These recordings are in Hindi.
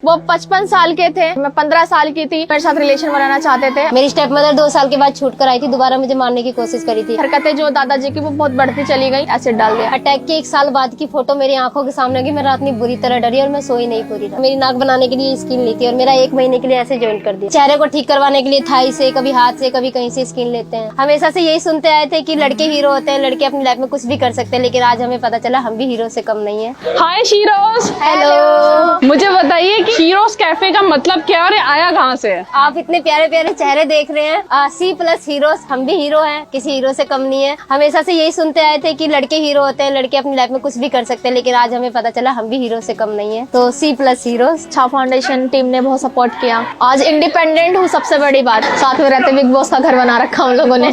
वो 55 साल के थे, मैं 15 साल की थी। मेरे साथ रिलेशन बनाना चाहते थे। मेरी स्टेप मदर 2 साल के बाद छूट कर आई थी, दोबारा मुझे मारने की कोशिश करी थी। हरकतें जो दादाजी की वो बहुत बढ़ती चली गई, एसिड डाल दिया। अटैक के 1 साल बाद की फोटो मेरी आंखों के सामने की, मैं रात में बुरी तरह डरी और मैं सोई नहीं पूरी रात। मेरी नाक बनाने के लिए स्किन ली थी और मेरा 1 महीने के लिए ऐसे ज्वाइन कर दिया। चेहरे को ठीक करवाने के लिए थाई से, कभी हाथ से, कभी कहीं से स्किन लेते हैं। हमेशा से यही सुनते आए थे कि लड़के हीरो होते हैं, लड़के अपनी लाइफ में कुछ भी कर सकते हैं, लेकिन आज हमें पता चला हम भी हीरो से कम नहीं है। हाय शीरोज। हेलो। मुझे बताइए कि शीरोज कैफे का मतलब क्या और आया कहाँ से है? आप इतने प्यारे प्यारे चेहरे देख रहे हैं, C+ हीरोज, हम भी हीरो हैं, किसी हीरो से कम नहीं है। हमेशा से यही सुनते आए थे कि लड़के हीरो होते हैं, लड़के अपनी लाइफ में कुछ भी कर सकते हैं, लेकिन आज हमें पता चला हम भी हीरो से कम नहीं है। तो C+ हीरोज। छा फाउंडेशन टीम ने बहुत सपोर्ट किया। आज इंडिपेंडेंट हूँ, सबसे बड़ी बात। साथ में रहते बिग बॉस का घर बना रखा हम लोगों ने।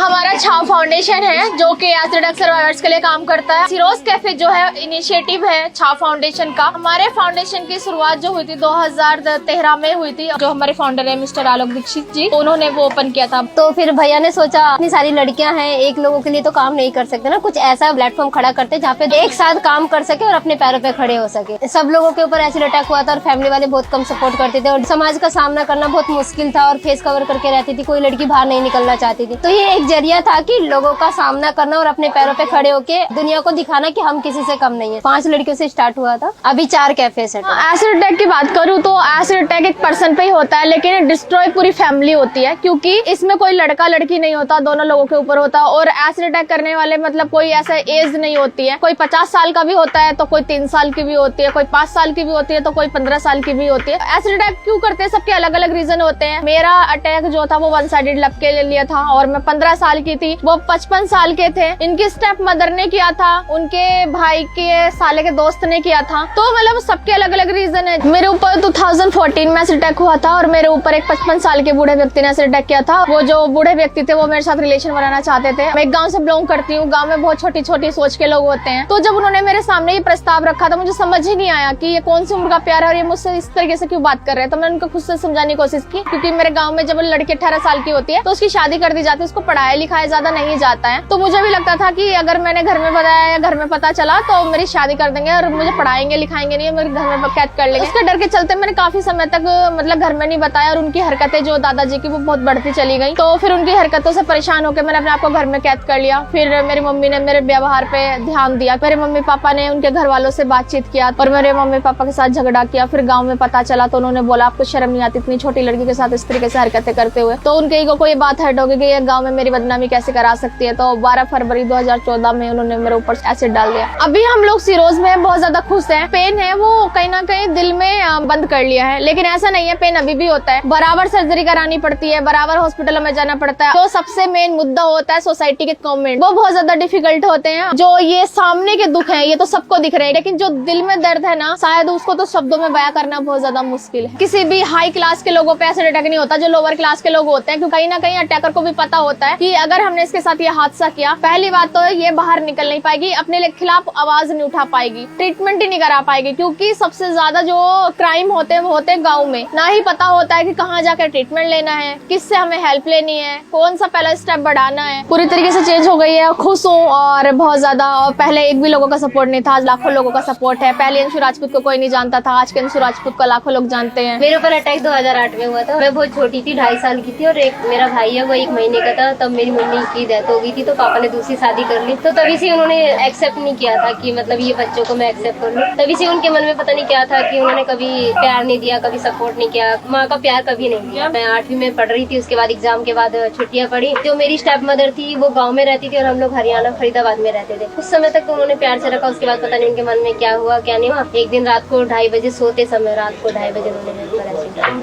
हमारा छा फाउंडेशन है जो कि एसिड अटैक सर्वाइवर्स के लिए काम करता है। शीरोज कैफे जो है इनिशिएटिव है छा फाउंडेशन का। हमारे फाउंडेशन की शुरुआत जो हुई थी 2013 में हुई थी। जो हमारे फाउंडर है मिस्टर आलोक दीक्षित जी, उन्होंने वो ओपन किया था। तो फिर भैया ने सोचा इतनी सारी लड़कियां हैं, एक लोगों के लिए तो काम नहीं कर सकते ना, कुछ ऐसा प्लेटफॉर्म खड़ा करते जहाँ पे एक साथ काम कर सके और अपने पैरों पे खड़े हो सके। सब लोगों के ऊपर एसिड अटैक हुआ था और फैमिली वाले बहुत कम सपोर्ट करते थे और समाज का सामना करना बहुत मुश्किल था और फेस कवर करके रहती थी, कोई लड़की बाहर नहीं निकलना चाहती थी। तो ये एक जरिया था कि लोगों का सामना करना और अपने पैरों पे खड़े होके दुनिया को दिखाना कि हम किसी से कम नहीं है। 5 लड़कियों से स्टार्ट हुआ था, अभी 4 कैफेस है। एसिड अटैक की बात करूँ तो एसिड अटैक एक पर्सन पे ही होता है, लेकिन डिस्ट्रॉय पूरी फैमिली होती है, क्योंकि इसमें कोई लड़का लड़की नहीं होता, दोनों लोगों के ऊपर होता है। और एसिड अटैक करने वाले मतलब कोई ऐसा एज नहीं होती है, कोई 50 साल का भी होता है तो कोई 3 साल की भी होती है, कोई 5 साल की भी होती है तो कोई 15 साल की भी होती है। एसिड अटैक क्यों करते हैं, सबके अलग अलग रीजन होते हैं। मेरा अटैक जो था वो 1 साइडेड लव के लिए था और मैं 15 साल की थी, वो 55 साल के थे। इनकी स्टेप मदर ने किया था, उनके भाई के साले के दोस्त ने किया था। तो मतलब सबके अलग अलग रीजन है। मेरे ऊपर 2014 में एसिड अटैक हुआ था और मेरे ऊपर एक 55 साल के बूढ़े व्यक्ति ने एसिड अटैक किया था। वो जो बूढ़े व्यक्ति थे वो मेरे साथ रिलेशन बनाना चाहते थे। मैं एक गांव से बिलोंग करती हूँ, गांव में बहुत छोटी छोटी सोच के लोग होते हैं। तो जब उन्होंने मेरे सामने ये प्रस्ताव रखा था, मुझे समझ ही नहीं आया कि ये कौन सी उम्र का प्यार है और ये मुझसे इस तरीके से क्यों बात कर रहे हैं। तो मैंने उनको खुद से समझाने की कोशिश की, क्योंकि मेरे गाँव में जब लड़की 18 साल की होती है तो उसकी शादी कर दी जाती है, उसको पढ़ाया लिखाया ज्यादा नहीं जाता है। तो मुझे भी लगता था कि अगर मैंने घर में बताया या घर में पता चला तो मेरी शादी कर देंगे और मुझे पढ़ाएंगे लिखाएंगे नहीं, मेरे घर में कैद कर लेंगे। उसके डर के चलते मैंने काफी समय तक मतलब घर में नहीं बताया और उनकी हरकतें जो दादाजी की वो बहुत बढ़ती चली गई। तो फिर उनकी हरकतों से परेशान होकर मैंने अपने आप को घर में कैद कर लिया। फिर मेरी मम्मी ने मेरे व्यवहार पे ध्यान दिया, मेरे मम्मी पापा ने उनके घर वालों से बातचीत किया और मेरे मम्मी पापा के साथ झगड़ा किया। फिर गाँव में पता चला तो उन्होंने बोला आपको शर्म नहीं आती इतनी छोटी लड़की के साथ इस तरीके से हरकतें करते हुए। तो उनके ईगो को ये बात हर्ट हो गई कि ये गाँव में मेरी बदनामी कैसे करा सकती है। तो 12 फरवरी 2014 में उन्होंने मेरे ऊपर एसिड डाल दिया। अभी हम लोग शीरोज में बहुत ज्यादा खुश हैं। पेन है वो कहीं ना कहीं दिल में बंद कर लिया है, लेकिन ऐसा नहीं है, पेन अभी भी होता है। बराबर सर्जरी करानी पड़ती है, बराबर हॉस्पिटलों में जाना पड़ता है। तो सबसे मेन मुद्दा होता है सोसाइटी के कमेंट, वो बहुत ज्यादा डिफिकल्ट होते हैं। जो ये सामने के दुख है ये तो सबको दिख रहे हैं, लेकिन जो दिल में दर्द है ना, शायद उसको तो शब्दों में बयां करना बहुत ज्यादा मुश्किल है। किसी भी हाई क्लास के लोगों पे एसिड अटैक नहीं होता, जो लोअर क्लास के लोग होते हैं, क्योंकि कहीं ना कहीं अटैकर को भी पता होता है कि अगर हमने इसके साथ ये हादसा किया, पहली बात तो ये बाहर निकल नहीं पाएगी, अपने खिलाफ आवाज नहीं उठा पाएगी, ट्रीटमेंट ही नहीं करा पाएगी, क्योंकि सबसे ज्यादा जो क्राइम होते हैं वो होते हैं गाँव में। ना ही पता होता है कि कहाँ जाकर ट्रीटमेंट लेना है, किससे हमें हेल्प लेनी है, कौन सा पहला स्टेप बढ़ाना है। पूरी तरीके से चेंज हो गई है, खुश हूँ और बहुत ज्यादा। और पहले एक भी लोगों का सपोर्ट नहीं था, आज लाखों लोगों का सपोर्ट है। पहले अंशु राजपूत को कोई नहीं जानता था, आज के अंशु राजपूत को लाखों लोग जानते हैं। मेरे ऊपर अटैक 2008 में हुआ था, मैं बहुत छोटी थी, 2.5 साल की थी और एक मेरा भाई है वो 1 महीने का था। तब मेरी मम्मी की डेथ हो गई थी, तो पापा ने दूसरी शादी कर ली। तो तभी से उन्होंने एक्सेप्ट नहीं किया था कि मतलब ये बच्चों को मैं एक्सेप्ट कर लूं। तभी से उनके मन में पता नहीं क्या था कि उन्होंने कभी प्यार नहीं दिया, कभी सपोर्ट नहीं किया, माँ का प्यार कभी नहीं दिया। मैं 8वीं में पढ़ रही थी, उसके बाद एग्जाम के बाद छुट्टियां पड़ी। जो मेरी स्टेप मदर थी वो गाँव में रहती थी और हम लोग हरियाणा फरीदाबाद में रहते थे। उस समय तक तो उन्होंने प्यार से रखा, उसके बाद पता नहीं उनके मन में क्या हुआ क्या नहीं हुआ। एक दिन रात को 2:30 बजे सोते समय, रात को 2:30 बजे उन्होंने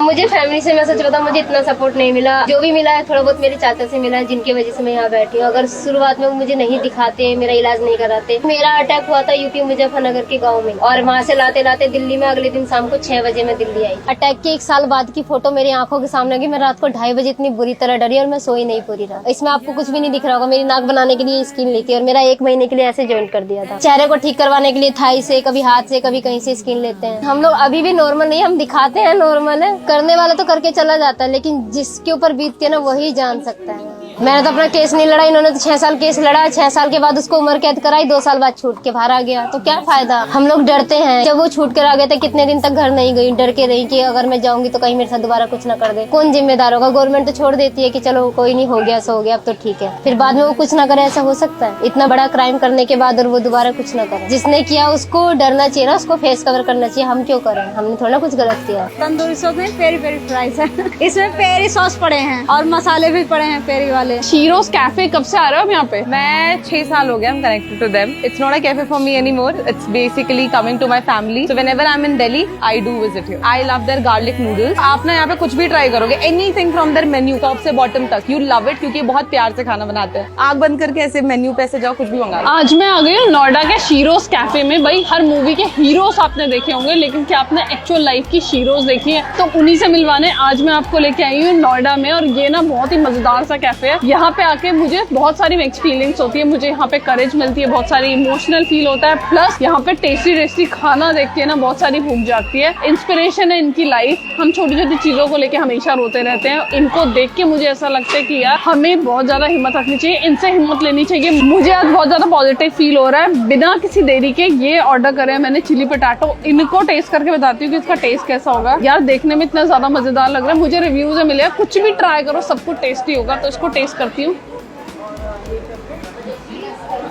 मुझे फैमिली से, मैं सच बताऊं, मुझे इतना सपोर्ट नहीं मिला। जो भी मिला है थोड़ा बहुत मेरे चाचा से मिला है, जिनकी वजह से मैं यहाँ बैठी हूँ। अगर शुरुआत में वो मुझे नहीं दिखाते, मेरा इलाज नहीं कराते। मेरा अटैक हुआ था यूपी मुजफ्फरनगर के गाँव में और वहाँ से लाते लाते दिल्ली में अगले दिन शाम को 6 बजे मैं दिल्ली आई। अटैक के 1 साल बाद की फोटो मेरी आंखों के सामने की, मैं रात को 2:30 बजे इतनी बुरी तरह डरी और मैं सोई नहीं पूरी रात। इसमें आपको कुछ भी नहीं दिख रहा होगा, मेरी नाक बनाने के लिए स्किन ली थी और मेरा 1 महीने के लिए ऐसे ज्वाइन कर दिया था। चेहरे को ठीक करवाने के लिए थाई से, कभी हाथ से, कभी कहीं से स्किन लेते हैं। हम लोग अभी भी नॉर्मल नहीं, हम दिखाते हैं नॉर्मल है, करने वाला तो करके चला जाता है, लेकिन जिसके ऊपर बीतती है ना वही जान सकता है। मैंने तो अपना केस नहीं लड़ा, इन्होंने तो 6 साल केस लड़ा, 6 साल के बाद उसको उम्र कैद कराई, 2 साल बाद छूट के बाहर आ गया। तो क्या फायदा। हम लोग डरते हैं, जब वो छूट कर आ गए थे कितने दिन तक घर नहीं गई, डर के रही कि अगर मैं जाऊंगी तो कहीं मेरे साथ दोबारा कुछ ना कर दे। कौन जिम्मेदार होगा। गवर्नमेंट तो छोड़ देती है कि चलो कोई नहीं, हो गया सो हो गया, अब तो ठीक है। फिर बाद में वो कुछ ना करे, ऐसा हो सकता है? इतना बड़ा क्राइम करने के बाद और वो दोबारा कुछ ना करे। जिसने किया उसको डरना चाहिए ना, उसको फेस कवर करना चाहिए। हम क्यों करें, हमने थोड़ा कुछ गलत किया। तंदूरी सॉस में पेरी पेरी फ्राइज है इसमें पेरी सॉस पड़े हैं और मसाले भी पड़े हैं पेरी वाले। शीरोज कैफे कब से आ रहे हो आप यहाँ पे? मैं 6 साल हो गया I'm connected to them. It's not a cafe for me anymore. It's basically coming to my family. So whenever I'm in Delhi, I do visit here. I love their garlic noodles. आप ना यहाँ पे कुछ भी ट्राई करोगे, anything from their menu, top से बॉटम तक, you love it क्योंकि बहुत प्यार से खाना बनाते हैं। आग बंद करके ऐसे मेन्यू पे ऐसे जाओ, कुछ भी मंगा लो। आज मैं आ गई हूँ नोएडा के शीरोज कैफे में। भाई हर मूवी के हीरोज आपने देखे होंगे, लेकिन क्या आपने एक्चुअल लाइफ की शीरोज देखी है? तो उन्हीं से मिलवाने आज मैं आपको लेके आई हूँ नोएडा में। और ये ना बहुत ही मजेदार सा कैफे है। यहाँ पे आके मुझे बहुत सारी मिक्स फीलिंग्स होती है। मुझे यहाँ पे करेज मिलती है, बहुत सारी इमोशनल फील होता है, प्लस यहाँ पे टेस्टी टेस्टी खाना देख के ना बहुत सारी भूख जागती है। इंस्पिरेशन है इनकी लाइफ। हम छोटी छोटी चीजों को लेके हमेशा रोते रहते हैं, इनको देख के मुझे ऐसा लगता है कि यार हमें बहुत ज्यादा हिम्मत रखनी चाहिए, इनसे हिम्मत लेनी चाहिए। मुझे आज बहुत ज्यादा पॉजिटिव फील हो रहा है। बिना किसी देरी के ये ऑर्डर करे हैं मैंने चिली पोटैटो। इनको टेस्ट करके बताती हूँ कि इसका टेस्ट कैसा होगा। यार देखने में इतना ज्यादा मजेदार लग रहा है। मुझे रिव्यूज में मिले कुछ भी ट्राई करो सब कुछ टेस्टी होगा, तो इसको टेस्ट करती हूँ।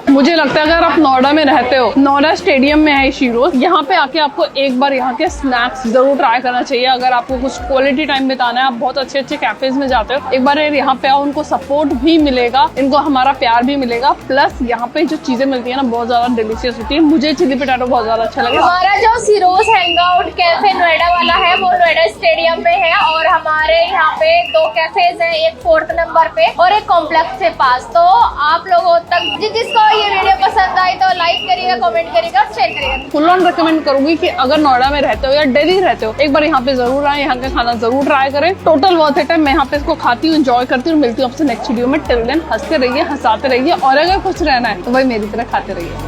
मुझे लगता है अगर आप नोएडा में रहते हो, नोएडा स्टेडियम में है शीरोज, यहाँ पे आके आपको एक बार यहाँ के स्नैक्स जरूर ट्राई करना चाहिए। अगर आपको कुछ क्वालिटी टाइम बिताना है, आप बहुत अच्छे अच्छे कैफेज में जाते हो, एक बार यहाँ पे आओ। उनको सपोर्ट भी मिलेगा, इनको हमारा प्यार भी मिलेगा, प्लस यहाँ पे जो चीजें मिलती है ना बहुत ज्यादा डिलीशियस होती है। मुझे चिली पोटैटो बहुत ज्यादा अच्छा लगा। हमारा जो शीरोज हैंगआउट कैफे नोएडा वाला है वो नोएडा स्टेडियम में है, और हमारे यहाँ पे 2 कैफेज हैं, एक 4th नंबर पे और एक कॉम्प्लेक्स के पास। तो आप लोगों तक जिसको ये वीडियो पसंद आई तो लाइक करिएगा, कमेंट करिएगा, शेयर करिएगा। फुल ऑन रिकमेंड करूंगी कि अगर नोएडा में रहते हो या दिल्ली रहते हो, एक बार यहाँ पे जरूर आए, यहाँ का खाना जरूर ट्राई करें। टोटल वर्थ इट है। मैं यहाँ पे इसको खाती हूँ, एंजॉय करती हूँ। मिलती हूँ आपसे नेक्स्ट वीडियो में। टिल देन हंसते रहिए, हंसाते रहिए, और अगर खुश रहना है तो वही मेरी तरह खाते रहिए।